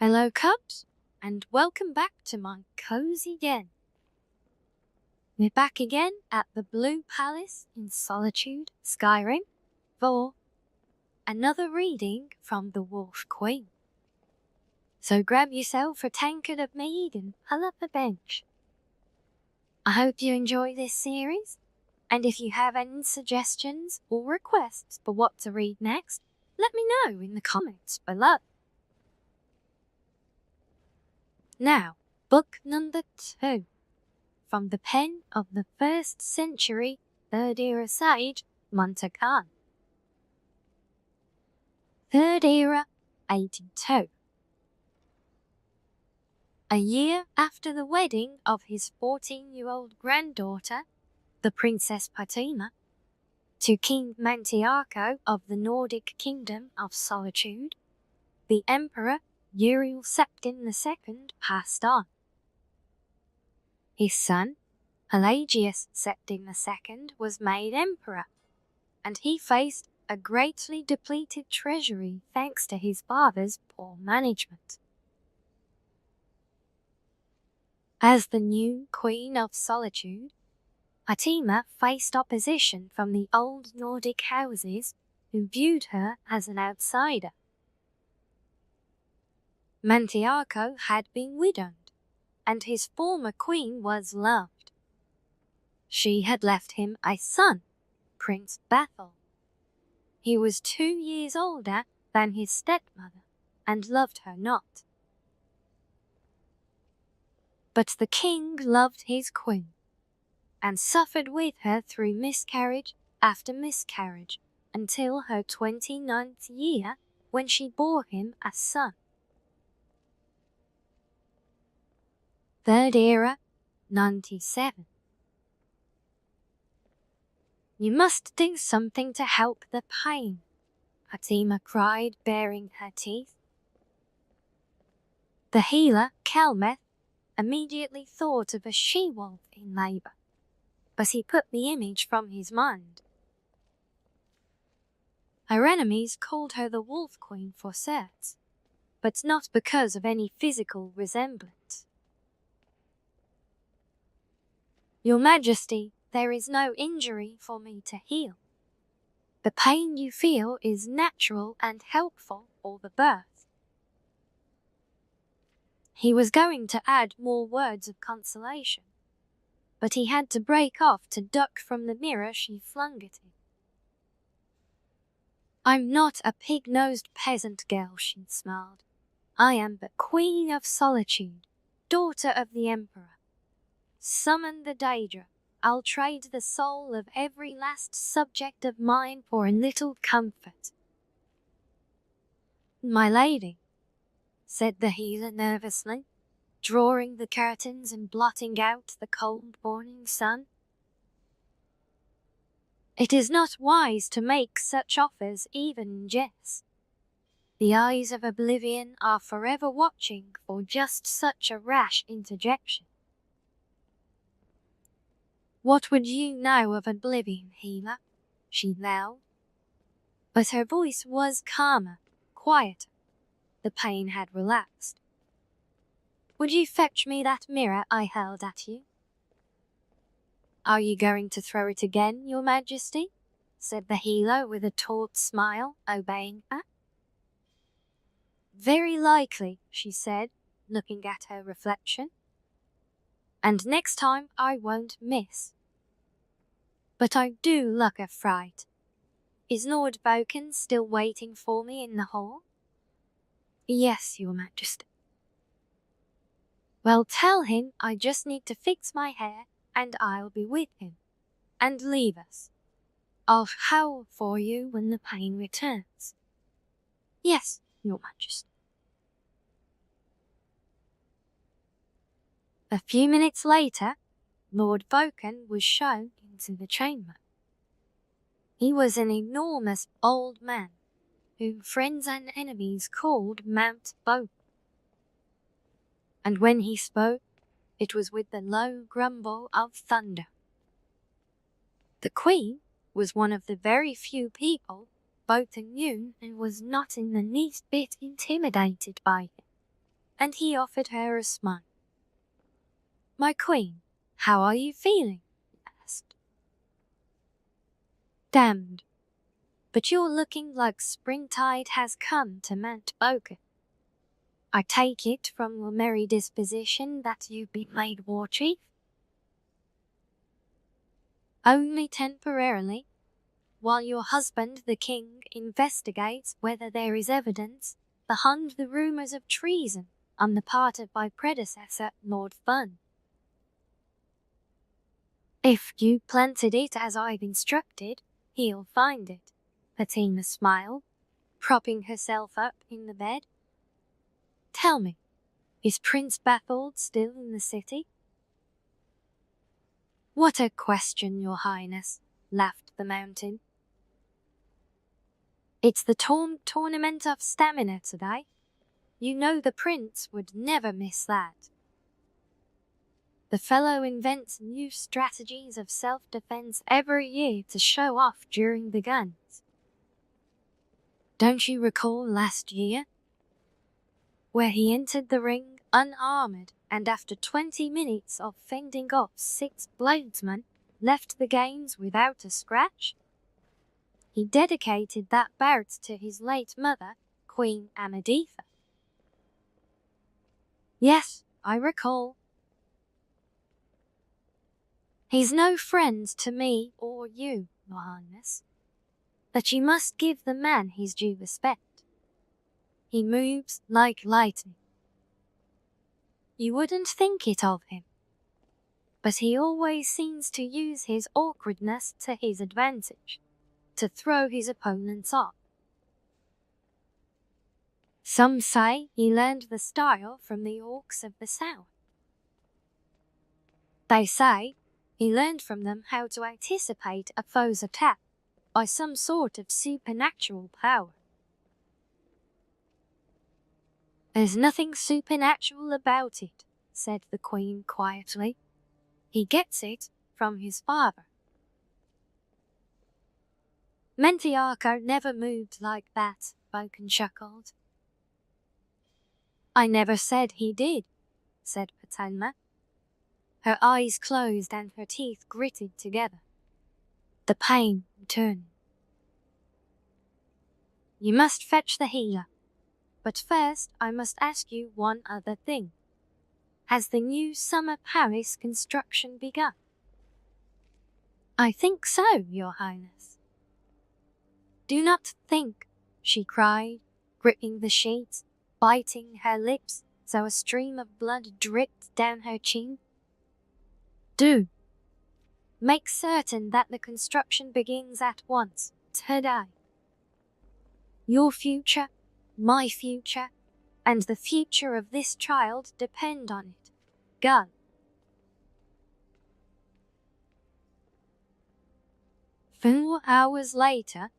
Hello, cubs, and welcome back to my cozy den. We're back again at the Blue Palace in Solitude, Skyrim, for another reading from the Wolf Queen. So grab yourself a tankard of mead and pull up a bench. I hope you enjoy this series, and if you have any suggestions or requests for what to read next, let me know in the comments below. Now, book number 2, from the pen of the 1st century 3rd era sage Montakan. 3rd era 82. A year after the wedding of his 14-year-old granddaughter, the Princess Fatima, to King Mantiarco of the Nordic Kingdom of Solitude, the Emperor Uriel Septim II passed on. His son, Pelagius Septim II, was made emperor, and he faced a greatly depleted treasury thanks to his father's poor management. As the new Queen of Solitude, Fatima faced opposition from the old Nordic houses who viewed her as an outsider. Mantiarco had been widowed, and his former queen was loved. She had left him a son, Prince Bethel. He was 2 years older than his stepmother, and loved her not. But the king loved his queen, and suffered with her through miscarriage after miscarriage until her 29th year, when she bore him a son. 3rd era 97. You must do something to help the pain, Fatima cried, baring her teeth. The healer, Kelmeth, immediately thought of a she-wolf in labour, but he put the image from his mind. Her enemies called her the Wolf Queen for certes, but not because of any physical resemblance. Your Majesty, there is no injury for me to heal. The pain you feel is natural and helpful for the birth. He was going to add more words of consolation, but he had to break off to duck from the mirror she flung at him. I'm not a pig-nosed peasant girl, she smiled. I am the Queen of Solitude, daughter of the Emperor. Summon the Daedra. I'll trade the soul of every last subject of mine for a little comfort. My lady, said the healer nervously, drawing the curtains and blotting out the cold morning sun. It is not wise to make such offers even in jest. The eyes of oblivion are forever watching for just such a rash interjection. What would you know of oblivion, healer? She yelled. But her voice was calmer, quieter. The pain had relaxed. Would you fetch me that mirror I held at you? Are you going to throw it again, Your Majesty? Said the healer with a taut smile, obeying her. Very likely, she said, looking at her reflection. And next time I won't miss. But I do look a fright. Is Lord Boken still waiting for me in the hall? Yes, Your Majesty. Well, tell him I just need to fix my hair and I'll be with him. And leave us. I'll howl for you when the pain returns. Yes, Your Majesty. A few minutes later, Lord Boken was shown into the chamber. He was an enormous old man, whom friends and enemies called Mount Boken. And when he spoke, it was with the low grumble of thunder. The Queen was one of the very few people Boken knew and was not in the least bit intimidated by him. and he offered her a smile. "My queen, how are you feeling?" he asked. "Damned, but you're looking like springtide has come to Mount Boker. I take it from your merry disposition that you've been made war chief?" "Only temporarily, while your husband the king investigates whether there is evidence behind the rumours of treason on the part of my predecessor, Lord Fun." "If you planted it as I've instructed, he'll find it," Fatima smiled, propping herself up in the bed. "Tell me, is Prince Bathold still in the city?" "What a question, your highness," laughed the mountain. "It's the tournament of stamina today. You know the prince would never miss that. The fellow invents new strategies of self-defense every year to show off during the guns. Don't you recall last year, where he entered the ring unarmored and after 20 minutes of fending off 6 bladesmen, left the games without a scratch? He dedicated that bout to his late mother, Queen Amaditha." "Yes, I recall." "He's no friend to me or you, your highness, but you must give the man his due respect. He moves like lightning. You wouldn't think it of him, but he always seems to use his awkwardness to his advantage, to throw his opponents off. Some say he learned the style from the orcs of the south. They say he learned from them how to anticipate a foe's attack by some sort of supernatural power." "There's nothing supernatural about it," said the queen quietly. "He gets it from his father." "Mentiarco never moved like that," Vulcan chuckled. "I never said he did," said Fatima. Her eyes closed and her teeth gritted together, the pain returning. "You must fetch the healer, but first I must ask you one other thing. Has the new summer palace construction begun?" "I think so, your highness." "Do not think," she cried, gripping the sheets, biting her lips so a stream of blood dripped down her chin. "Do. Make certain that the construction begins at once, today. Your future, my future, and the future of this child depend on it. Go." 4 hours later,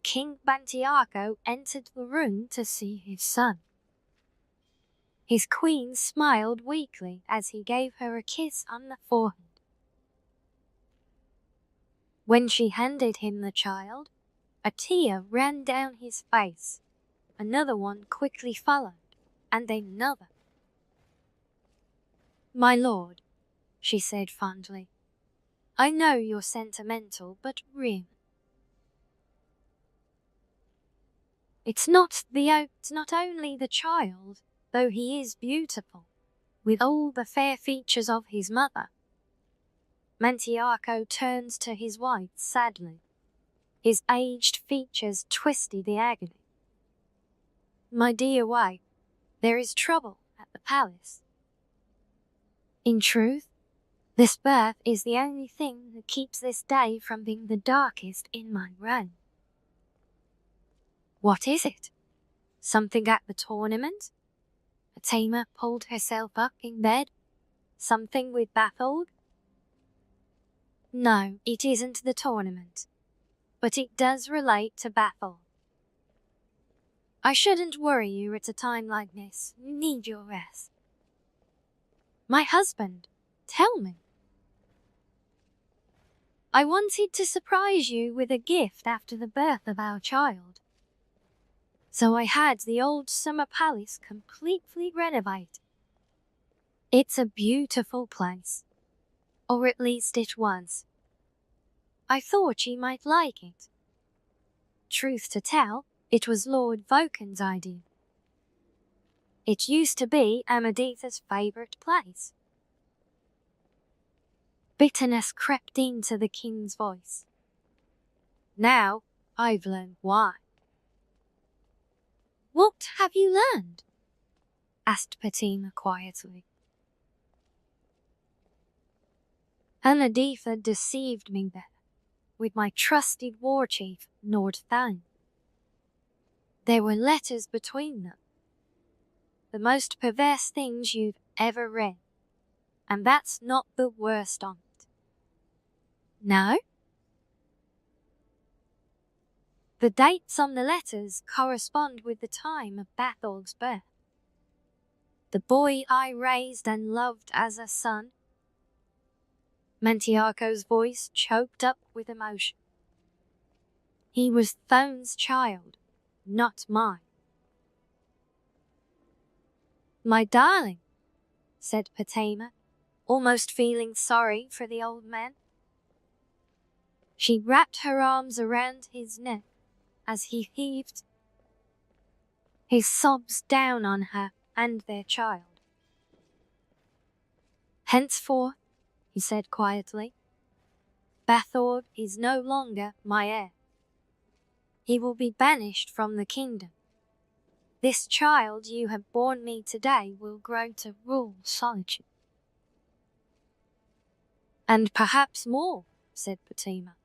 King Bantiaco entered the room to see his son. His queen smiled weakly as he gave her a kiss on the forehead. When she handed him the child, a tear ran down his face. Another one quickly followed, and then another. "My lord," she said fondly, "I know you're sentimental, but really, it's not only the child, though he is beautiful, with all the fair features of his mother." Mantiarco turns to his wife sadly, his aged features twisted the agony. "My dear wife, there is trouble at the palace. In truth, this birth is the only thing that keeps this day from being the darkest in my reign." "What is it? Something at the tournament?" Fatima pulled herself up in bed. "Something with Bathold?" "No, it isn't the tournament, but it does relate to Bathold. I shouldn't worry you at a time like this. You need your rest." "My husband, tell me." "I wanted to surprise you with a gift after the birth of our child." So I had the old summer palace completely renovated. It's a beautiful place, or at least it was. I thought you might like it. Truth to tell, it was Lord Vulcan's idea. It used to be Amaditha's favorite place. Bitterness crept into the king's voice. Now I've learned why. What have you learned? Asked Fatima quietly. Amaditha deceived me there with my trusted war chief, Lord Thane. There were letters between them. The most perverse things you've ever read. And that's not the worst on it. No? The dates on the letters correspond with the time of Batholg's birth. The boy I raised and loved as a son. Mantiarco's voice choked up with emotion. He was Thone's child, not mine. My darling, said Fatima, almost feeling sorry for the old man. She wrapped her arms around his neck as he heaved his sobs down on her and their child. Henceforth, he said quietly, Batholg is no longer my heir. He will be banished from the kingdom. This child you have borne me today will grow to rule solitude. And perhaps more, said Fatima.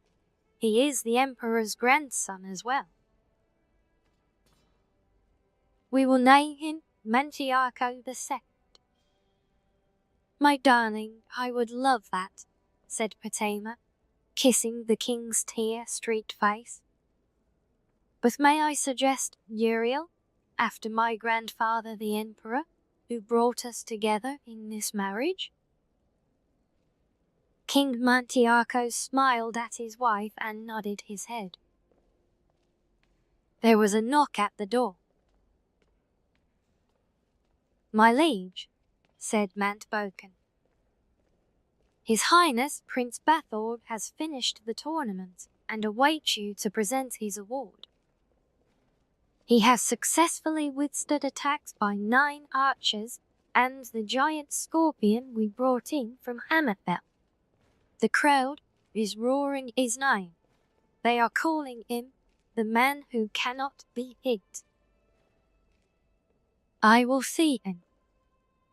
He is the emperor's grandson as well. We will name him Mantiarco II. My darling, I would love that, said Fatima, kissing the king's tear-streaked face. But may I suggest Uriel, after my grandfather the emperor, who brought us together in this marriage? King Mantiarco smiled at his wife and nodded his head. There was a knock at the door. My liege, said Mantboken. His Highness Prince Batholg has finished the tournament and awaits you to present his award. He has successfully withstood attacks by 9 archers and the giant scorpion we brought in from Hammerfell. The crowd is roaring his name. They are calling him the man who cannot be hit. I will see him,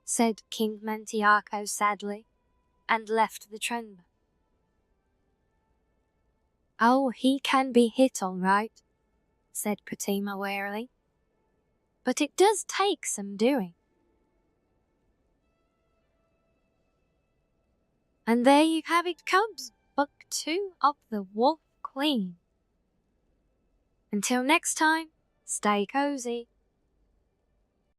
said King Mantiarco sadly, and left the chamber. Oh, he can be hit all right, said Fatima warily. But it does take some doing. And there you have it, cubs, Book 2 of The Wolf Queen. Until next time, stay cozy.